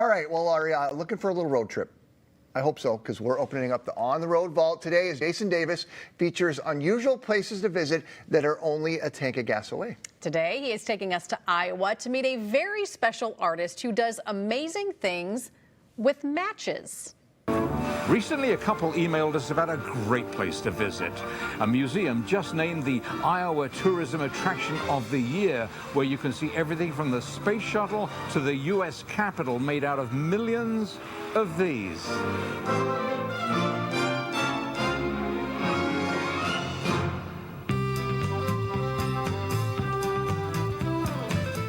All right, well, are you looking for a little road trip? I hope so, because we're opening up the On the Road Vault today. As Jason Davis features unusual places to visit that are only a tank of gas away. Today, he is taking us to Iowa to meet a very special artist who does amazing things with matches. Recently, a couple emailed us about a great place to visit. A museum just named the Iowa Tourism Attraction of the Year, where you can see everything from the space shuttle to the U.S. Capitol made out of millions of these.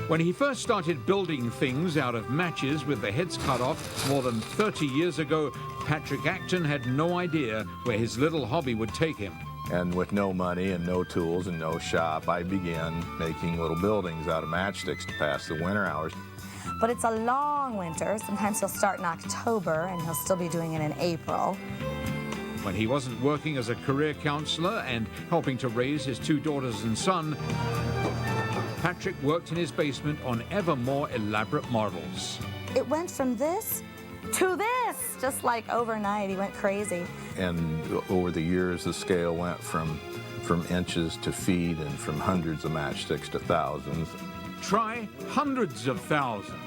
When he first started building things out of matches with the heads cut off more than 30 years ago, Patrick Acton had no idea where his little hobby would take him. And with no money and no tools and no shop, I began making little buildings out of matchsticks to pass the winter hours. But it's a long winter. Sometimes he'll start in October and he'll still be doing it in April. When he wasn't working as a career counselor and helping to raise his two daughters and son, Patrick worked in his basement on ever more elaborate models. It went from this to this, just like overnight. He went crazy. And over the years, the scale went from inches to feet and from hundreds of matchsticks to thousands. Try hundreds of thousands.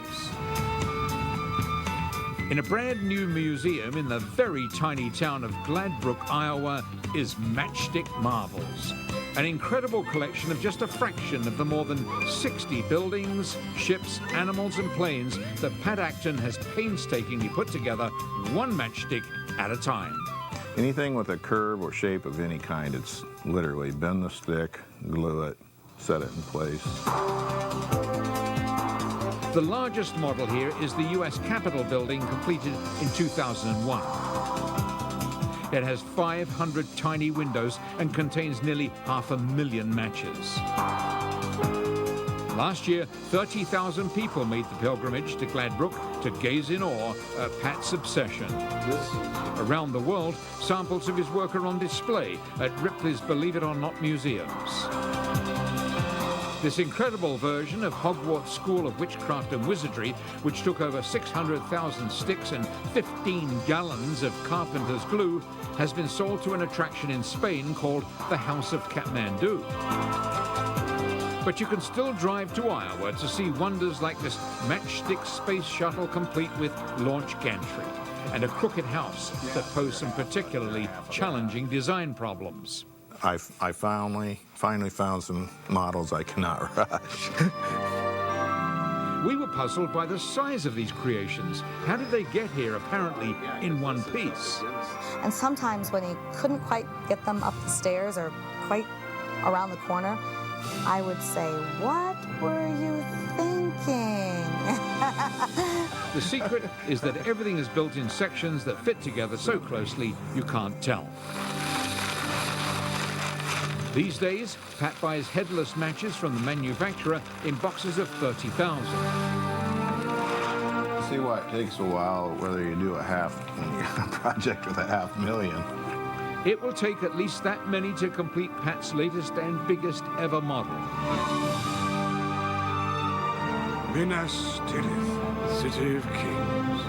In a brand new museum in the very tiny town of Gladbrook, Iowa, is Matchstick Marvels. An incredible collection of just a fraction of the more than 60 buildings, ships, animals and planes that Pat Acton has painstakingly put together one matchstick at a time. Anything with a curve or shape of any kind, it's literally bend the stick, glue it, set it in place. The largest model here is the U.S. Capitol building, completed in 2001. It has 500 tiny windows and contains nearly 500,000 matches. Last year, 30,000 people made the pilgrimage to Gladbrook to gaze in awe at Pat's obsession. Around the world, samples of his work are on display at Ripley's Believe It or Not museums. This incredible version of Hogwarts School of Witchcraft and Wizardry, which took over 600,000 sticks and 15 gallons of carpenter's glue, has been sold to an attraction in Spain called the House of Kathmandu. But you can still drive to Iowa to see wonders like this matchstick space shuttle complete with launch gantry and a crooked house that posed some particularly challenging design problems. I finally found some models I cannot rush. We were puzzled by the size of these creations. How did they get here, apparently, in one piece? And sometimes when he couldn't quite get them up the stairs or quite around the corner, I would say, "What were you thinking?" The secret is that everything is built in sections that fit together so closely you can't tell. These days, Pat buys headless matches from the manufacturer in boxes of 30,000. See why it takes a while, whether you do a project with $500,000. It will take at least that many to complete Pat's latest and biggest ever model. Minas Tirith, City of Kings.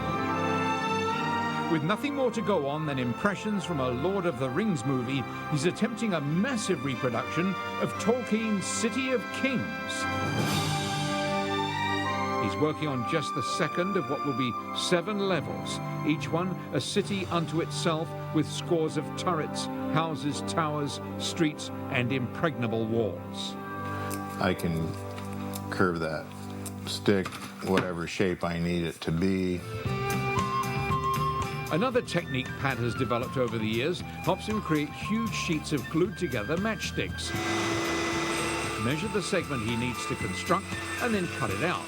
With nothing more to go on than impressions from a Lord of the Rings movie, he's attempting a massive reproduction of Tolkien's City of Kings. He's working on just the second of what will be 7 levels, each one a city unto itself with scores of turrets, houses, towers, streets, and impregnable walls. I can curve that stick whatever shape I need it to be. Another technique Pat has developed over the years helps him create huge sheets of glued together matchsticks. Measure the segment he needs to construct and then cut it out.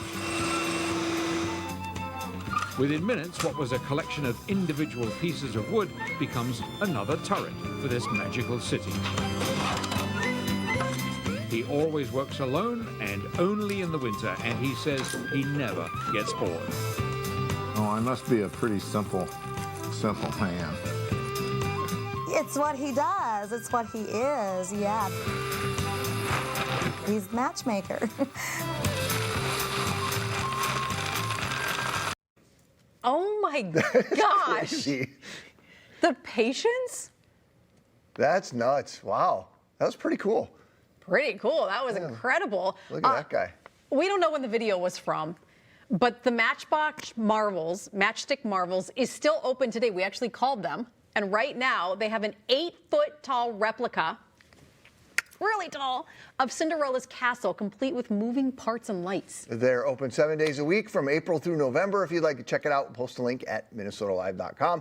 Within minutes, what was a collection of individual pieces of wood becomes another turret for this magical city. He always works alone and only in the winter, and he says he never gets bored. Oh, I must be a pretty simple man. It's what he does. It's what he is, yeah. He's matchmaker. my gosh. Crazy. The patience? That's nuts. Wow. That was pretty cool. Pretty cool. That was incredible. Look at that guy. We don't know when the video was from, but the Matchstick Marvels is still open today. We actually called them, and right now they have an 8-foot tall replica, really tall, of Cinderella's castle, complete with moving parts and lights. They're open 7 days a week from April through November. If you'd like to check it out, post a link at minnesotalive.com.